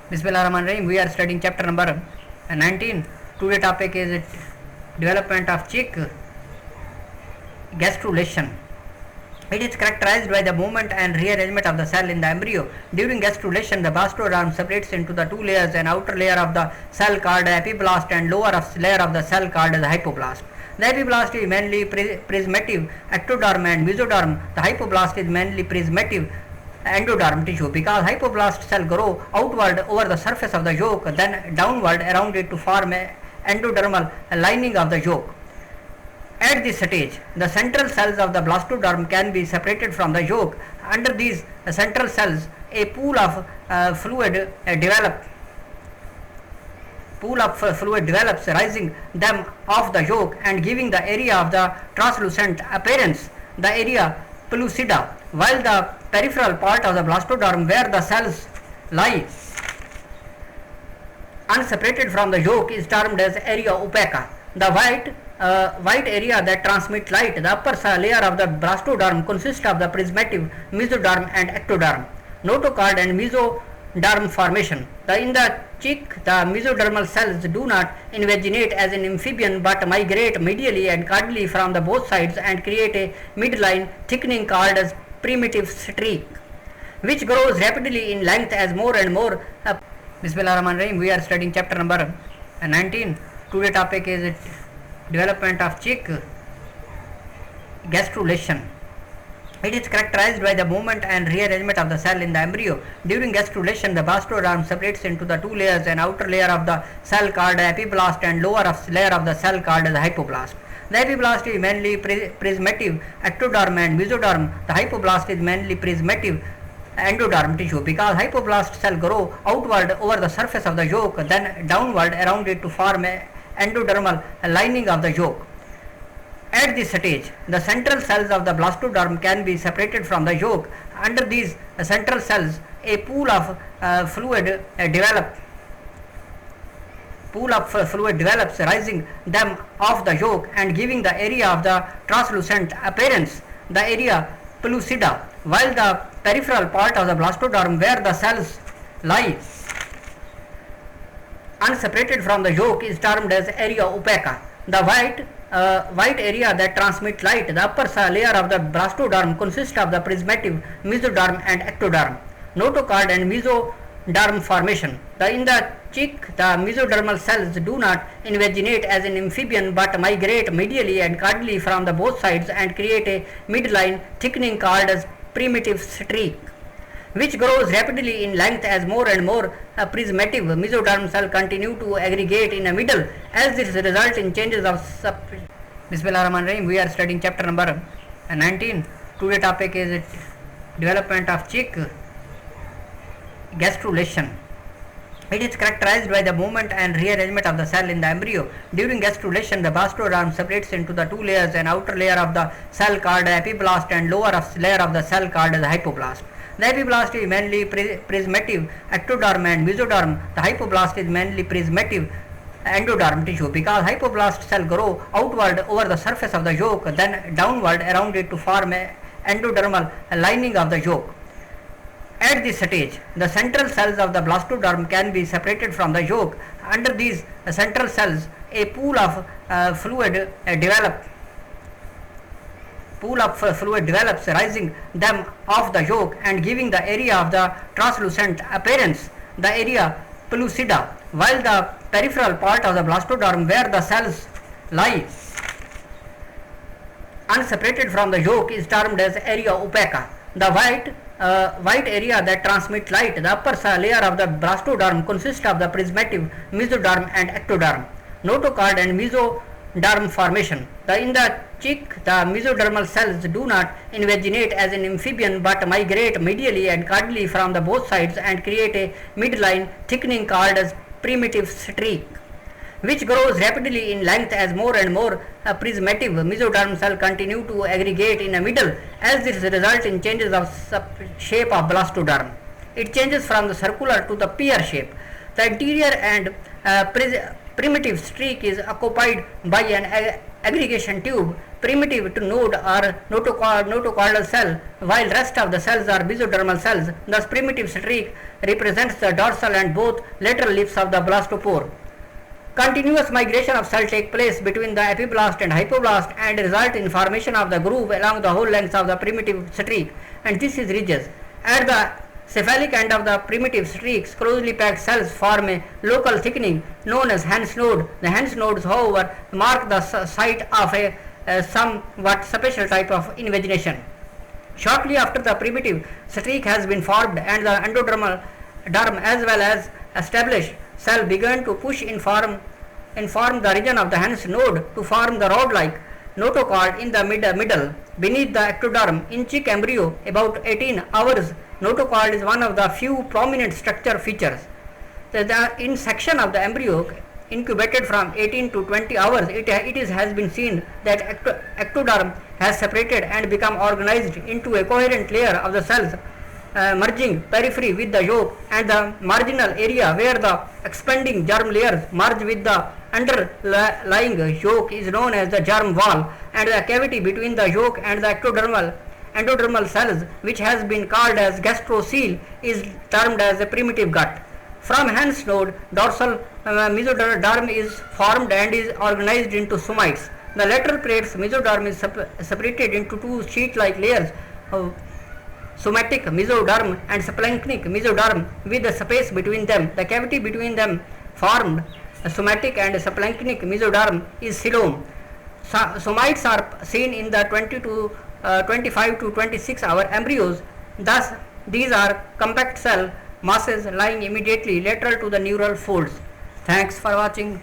Bismillahirrahmanirrahim. We are studying chapter number 19. Today topic is development of cheek gastrulation. It is characterized by the movement and rearrangement of the cell in the embryo. During gastrulation, the blastoderm separates into the two layers, an outer layer of the cell called epiblast and lower layer of the cell called as hypoblast. The epiblast is mainly prismative ectoderm and mesoderm. The hypoblast is mainly prismative endoderm tissue, because hypoblast cell grow outward over the surface of the yolk, then downward around it to form a endodermal lining of the yolk. At this stage, the central cells of the blastoderm can be separated from the yolk. Under these central cells, a pool of fluid develops, rising them off the yolk and giving the area of the translucent appearance, the area pellucida, while the peripheral part of the blastoderm, where the cells lie unseparated from the yolk, is termed as area opaca. The white area that transmits light. The upper layer of the blastoderm consists of the prismative mesoderm and ectoderm, notochord and mesoderm formation. In the cheek, the mesodermal cells do not invaginate as an amphibian but migrate medially and caudally from the both sides and create a midline thickening called as primitive streak, which grows rapidly in length as more and more. Bismillahirrahmanirrahim. We are studying chapter number 19. Today topic is development of cheek gastrulation. It is characterized by the movement and rearrangement of the cell in the embryo. During gastrulation, the blastoderm separates into the two layers, an outer layer of the cell called epiblast and lower layer of the cell called as hypoblast. The epiblast is mainly prismative ectoderm and mesoderm. The hypoblast is mainly prismative endoderm tissue, because hypoblast cell grow outward over the surface of the yolk, then downward around it to form a endodermal lining of the yolk. At this stage, the central cells of the blastoderm can be separated from the yolk. Under these central cells, a pool of fluid develops, rising them off the yolk and giving the area of the translucent appearance, the area pellucida, while the peripheral part of the blastoderm, where the cells lie unseparated from the yolk, is termed as area opaca. The white area that transmits light. The upper layer of the blastoderm consists of the prismative mesoderm and ectoderm, notochord and mesoderm formation. In the cheek, the mesodermal cells do not invaginate as an amphibian but migrate medially and caudally from the both sides and create a midline thickening called as primitive streak, which grows rapidly in length as more and more prismative mesoderm cells continue to aggregate in the middle, as this results in changes of Bismillahirrahmanirrahim. We are studying chapter number 19. Today topic is development of cheek gastrulation. It is characterized by the movement and rearrangement of the cell in the embryo. During gastrulation, the blastoderm separates into the two layers, an outer layer of the cell called epiblast and lower layer of the cell called as hypoblast. The epiblast is mainly prismative ectoderm and mesoderm. The hypoblast is mainly prismative endoderm tissue, because hypoblast cell grow outward over the surface of the yolk, then downward around it to form a endodermal lining of the yolk. At this stage, the central cells of the blastoderm can be separated from the yolk. Under these central cells, a pool of fluid develops, rising them off the yolk and giving the area of the translucent appearance, the area pellucida, while the peripheral part of the blastoderm, where the cells lie unseparated from the yolk, is termed as area opaca. The white area that transmits light. The upper layer of the blastoderm consists of the prismative mesoderm and ectoderm, notochord and mesoderm formation. In the cheek, the mesodermal cells do not invaginate as an amphibian but migrate medially and caudally from the both sides and create a midline thickening called as primitive streak, which grows rapidly in length as more and more prismative mesoderm cells continue to aggregate in the middle, as this results in changes of shape of blastoderm. It changes from the circular to the pear shape. The interior and primitive streak is occupied by an aggregation tube, primitive to node or notochordal cell, while rest of the cells are mesodermal cells. Thus, primitive streak represents the dorsal and both lateral lips of the blastopore. Continuous migration of cell take place between the epiblast and hypoblast and result in formation of the groove along the whole length of the primitive streak, and this is ridges. At the cephalic end of the primitive streaks, closely packed cells form a local thickening known as Hen's node. The Hen's nodes, however, mark the site of a somewhat special type of invagination. Shortly after the primitive streak has been formed and the endodermal derm as well as established cell began to push in form the region of the Hen's node to form the rod-like notochord in the middle beneath the ectoderm. In chick embryo about 18 hours, notochord is one of the few prominent structure features. In section of the embryo incubated from 18 to 20 hours, it has been seen that ectoderm has separated and become organized into a coherent layer of the cells, merging periphery with the yolk, and the marginal area where the expanding germ layers merge with the underlying yolk is known as the germ wall, and the cavity between the yolk and the endodermal cells, which has been called as gastrocele, is termed as a primitive gut. From Hen's node, dorsal mesoderm is formed and is organized into somites. The lateral plates mesoderm is separated into two sheet-like layers of somatic mesoderm and splanchnic mesoderm with the space between them. The cavity between them formed somatic and splanchnic mesoderm is coelom. Somites are seen in the 25 to 26 hour embryos. Thus, these are compact cell masses lying immediately lateral to the neural folds. Thanks for watching.